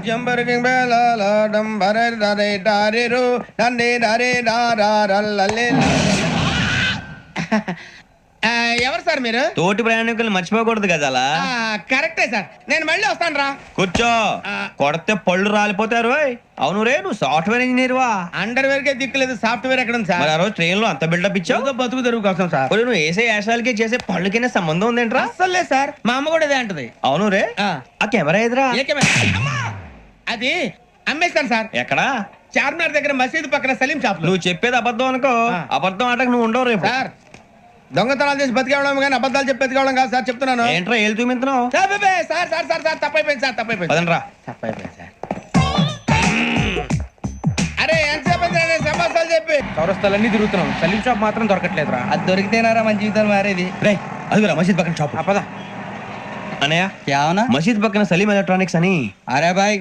జంబరకింగ్ బేలాల డంబరే డరే డారిరు డండే డరే డారల్లలే. ఎవరు సార్ మీరు? తోటి ప్రయాణికులు మర్చిపోకూడదు కదా అలా. కరెక్టే సార్, నేను మళ్ళీ వస్తాను రా. కూర్చో, కొడితే పళ్ళు రాలిపోతారు. అవును రే, నువ్వు సాఫ్ట్వేర్ ఇంజనీర్ వా? అండర్వేర్ కే దిక్కులేదు, సాఫ్ట్వేర్ ఎక్కడ ఉంది సార్? మరి ఆ రోజు ట్రైన్ లో అంత బిల్డప్ ఇచ్చావు. బతుకు తెరువు కోసం సార్. నువ్వు వేసే యాశాలకి చేసే పళ్ళకైనా సంబంధం ఉందేంట్రా? అస్సలు లేదు సార్, మా అమ్మ కూడా అదే అంటది. అవును రే, ఆ కెమెరా ఎదురా? అది అమ్మేస్తాను సార్. ఎక్కడా? చార్మినార్ దగ్గర మసీదు పక్కన సలీం షాప్. నువ్వు చెప్పేది అబద్ధం అనుకో, అబద్ధం ఆటకు నువ్వు ఉండవు రేపు. సార్ దొంగతనాలు చేసి బతికేవడం కానీ అబద్ధాలు చెప్పి బతికేవడం కాదు సార్, చెప్తున్నాను. ఏంట్రా ఏళ్ళు చూపించినావు? Sir sir sir sir sir తప్పైపోయింది సార్, తప్పైపోయింది. పదండ్రా. తప్పైపోయింది సార్. అరే ఎంతసేపు సమాసాలు చెప్పి చౌరస్తాలన్నీ తిరుగుతున్నాం, సలీం షాప్ మాత్రం దొరకట్లేదురా. అది దొరికితేనారా మన జీవితాలు మారేది. రే అదిగురా మసీద్ పక్కన షాప్. పద అనయ్య, क्या होना? మసీద్ పక్కన సలీం ఎలక్ట్రానిక్స్ అని. अरे भाई